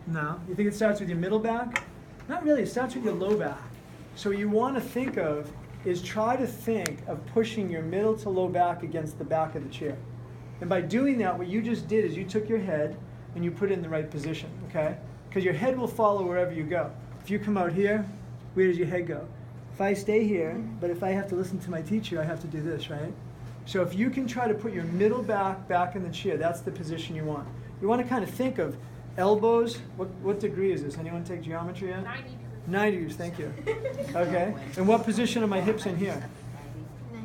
No. You think it starts with your middle back? Not really. It starts with your low back. So what you want to think of is try to think of pushing your middle to low back against the back of the chair. And by doing that, what you just did is you took your head and you put it in the right position, okay? Because your head will follow wherever you go. If you come out here, where does your head go? If I stay here, but if I have to listen to my teacher, I have to do this, right? So if you can try to put your middle back in the chair, that's the position you want. You want to kind of think of elbows. What degree is this? Anyone take geometry yet? 90 degrees. 90 degrees, thank you. Okay. And what position are my hips in here?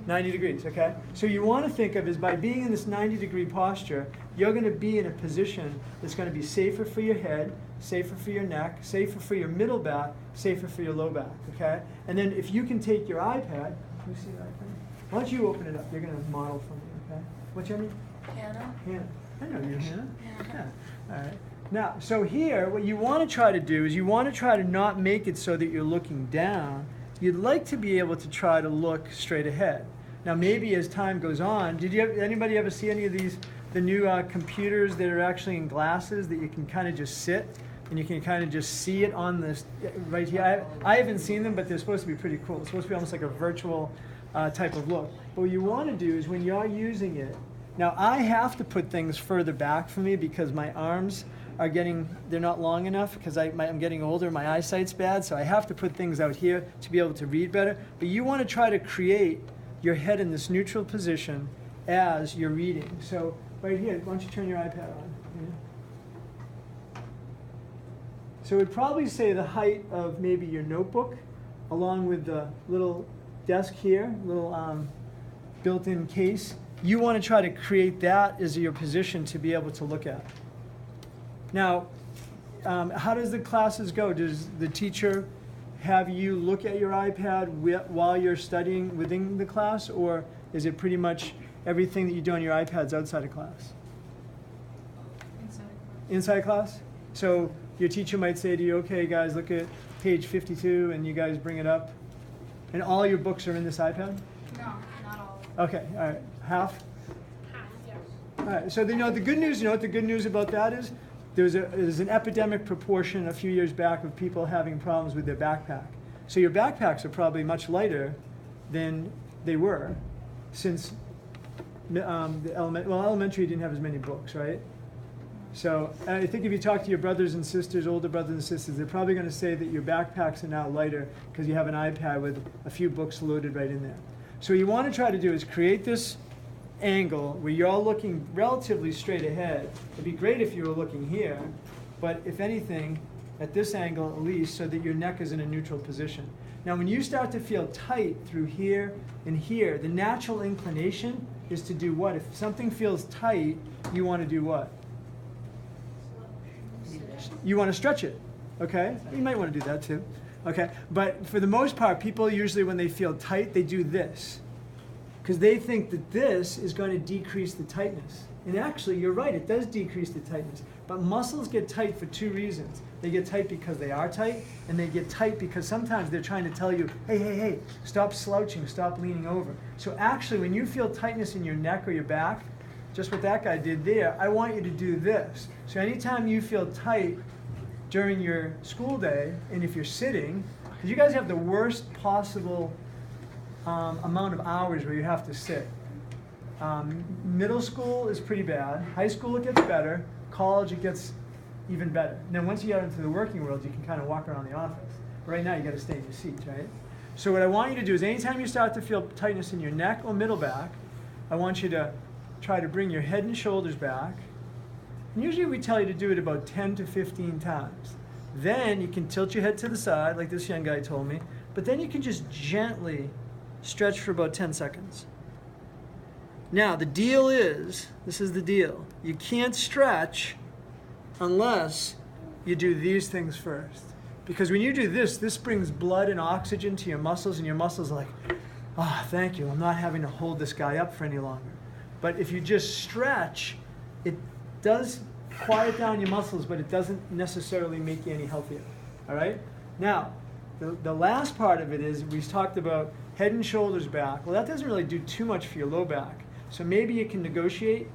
90 degrees, okay? So you want to think of is by being in this 90-degree posture, you're going to be in a position that's going to be safer for your head, safer for your neck, safer for your middle back, safer for your low back, okay? And then if you can take your iPad, can you see the iPad? Why don't you open it up? You're going to model for me, okay? What's your name? Hannah. Hannah. I know you, Hannah. Yeah. All right. Now, so here, what you want to try to do is you want to try to not make it so that you're looking down. You'd like to be able to try to look straight ahead. Now, maybe as time goes on, anybody ever see any of these, the new computers that are actually in glasses that you can kind of just sit and you can kind of just see it on this right here? I haven't seen them, but they're supposed to be pretty cool. It's supposed to be almost like a virtual type of look. But what you want to do is when you're using it, now I have to put things further back for me because my arms are they're not long enough because I'm getting older, my eyesight's bad, so I have to put things out here to be able to read better. But you want to try to create your head in this neutral position as you're reading. So right here, why don't you turn your iPad on? Yeah. So it would probably say the height of maybe your notebook along with the little desk here, little built-in case. You want to try to create that as your position to be able to look at. Now, how does the classes go? Does the teacher have you look at your iPad while you're studying within the class, or is it pretty much everything that you do on your iPad's outside of class? Inside class? So your teacher might say to you, okay, guys, look at page 52, and you guys bring it up. And all your books are in this iPad? No, not all. Okay, all right. Half? Half, yes. All right, so the good news, you know what the good news about that is? There's an epidemic proportion a few years back of people having problems with their backpack. So your backpacks are probably much lighter than they were since elementary didn't have as many books, right? So I think if you talk to your brothers and sisters, older brothers and sisters, they're probably going to say that your backpacks are now lighter because you have an iPad with a few books loaded right in there. So what you want to try to do is create this angle where you're all looking relatively straight ahead. It'd be great if you were looking here, but if anything, at this angle at least, so that your neck is in a neutral position. Now when you start to feel tight through here and here, the natural inclination is to do what? If something feels tight, you want to do what? You want to stretch it, okay? You might want to do that too, okay? But for the most part, people usually when they feel tight, they do this, because they think that this is going to decrease the tightness. And actually, you're right, it does decrease the tightness. But muscles get tight for two reasons. They get tight because they are tight, and they get tight because sometimes they're trying to tell you, hey, hey, hey, stop slouching, stop leaning over. So actually, when you feel tightness in your neck or your back, just what that guy did there, I want you to do this. So anytime you feel tight during your school day, and if you're sitting, because you guys have the worst possible amount of hours where you have to sit. Middle school is pretty bad. High school, it gets better. College, it gets even better. And then once you get into the working world, you can kind of walk around the office. But right now, you got to stay in your seats, right? So what I want you to do is anytime you start to feel tightness in your neck or middle back, I want you to try to bring your head and shoulders back. And usually we tell you to do it about 10 to 15 times. Then you can tilt your head to the side, like this young guy told me. But then you can just gently stretch for about 10 seconds. Now, the deal is, this is the deal, you can't stretch unless you do these things first. Because when you do this, this brings blood and oxygen to your muscles, and your muscles are like, oh, thank you, I'm not having to hold this guy up for any longer. But if you just stretch, it does quiet down your muscles, but it doesn't necessarily make you any healthier. All right? Now, the last part of it is we talked about head and shoulders back. Well, that doesn't really do too much for your low back. So maybe you can negotiate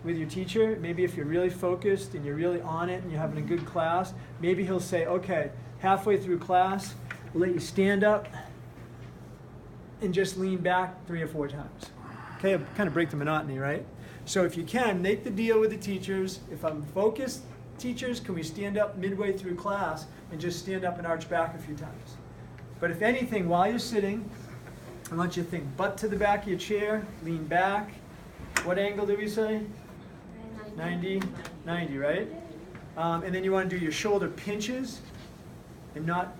with your teacher, maybe if you're really focused and you're really on it and you're having a good class, maybe he'll say, okay, halfway through class, we'll let you stand up and just lean back 3 or 4 times. Okay, kind of break the monotony, right? So if you can, make the deal with the teachers. If I'm focused, teachers, can we stand up midway through class and just stand up and arch back a few times? But if anything, while you're sitting, I want you to think butt to the back of your chair, lean back. What angle did we say? 90, 90, right? And then you want to do your shoulder pinches and not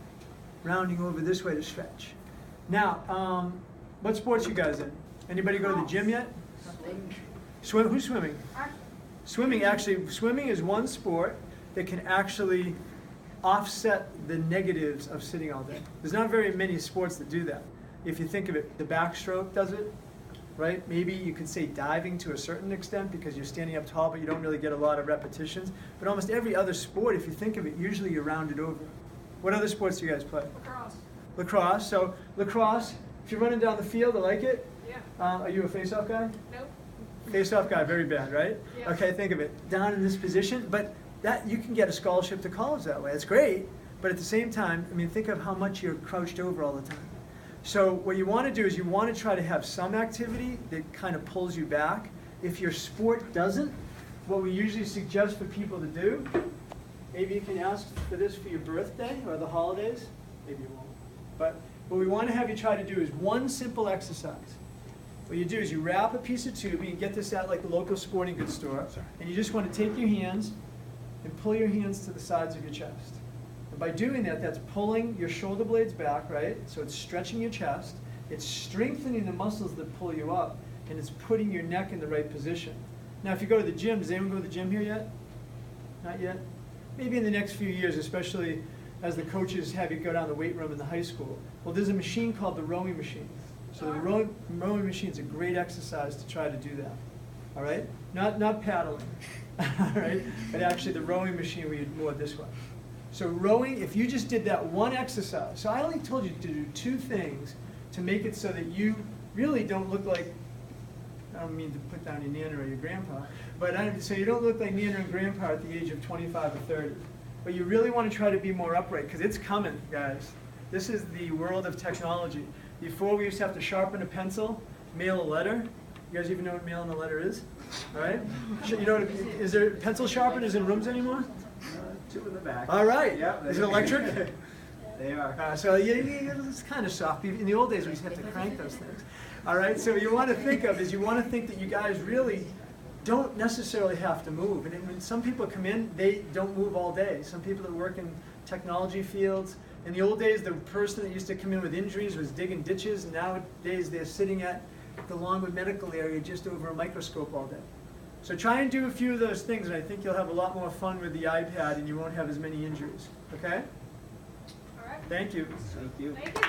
rounding over this way to stretch. Now, what sports you guys in? Anybody go to the gym yet? Swim? Who's swimming? Swimming is one sport that can actually offset the negatives of sitting all day. There's not very many sports that do that. If you think of it, the backstroke does it, right? Maybe you could say diving to a certain extent because you're standing up tall, but you don't really get a lot of repetitions. But almost every other sport, if you think of it, usually you're rounded over. What other sports do you guys play? Lacrosse. Lacrosse. So lacrosse, if you're running down the field, I like it. Yeah. Are you a face-off guy? Nope. Face-off guy, very bad, right? Yeah. Okay, think of it. Down in this position, but that you can get a scholarship to college that way. It's great, but at the same time, I mean, think of how much you're crouched over all the time. So what you want to do is you want to try to have some activity that kind of pulls you back. If your sport doesn't, what we usually suggest for people to do, maybe you can ask for this for your birthday or the holidays. Maybe you won't. But what we want to have you try to do is one simple exercise. What you do is you wrap a piece of tube, and you get this at like the local sporting goods store, and you just want to take your hands and pull your hands to the sides of your chest. And by doing that, that's pulling your shoulder blades back, right? So it's stretching your chest, it's strengthening the muscles that pull you up, and it's putting your neck in the right position. Now, if you go to the gym, does anyone go to the gym here yet? Not yet? Maybe in the next few years, especially as the coaches have you go down the weight room in the high school. Well, there's a machine called the rowing machine. So the rowing machine is a great exercise to try to do that. All right? Not paddling, all right? But actually the rowing machine where you more this way. So rowing, if you just did that one exercise, so I only told you to do 2 things to make it so that you really don't look like, I don't mean to put down your Nana or your grandpa, but so you don't look like Nana and grandpa at the age of 25 or 30. But you really want to try to be more upright, because it's coming, guys. This is the world of technology. Before, we used to have to sharpen a pencil, mail a letter. You guys even know what mailing a letter is? All right? You know, is there pencil sharpeners in rooms anymore? 2 in the back. All right. Yeah, Is it electric? They are. So yeah, it's kind of soft. In the old days, we used to have to crank those things. All right. So what you want to think of is you want to think that you guys really don't necessarily have to move. And when some people come in, they don't move all day. Some people that work in technology fields. In the old days, the person that used to come in with injuries was digging ditches, and nowadays they're sitting at the Longwood Medical area just over a microscope all day. So try and do a few of those things, and I think you'll have a lot more fun with the iPad, and you won't have as many injuries. Okay? All right. Thank you. Thank you. Thank you.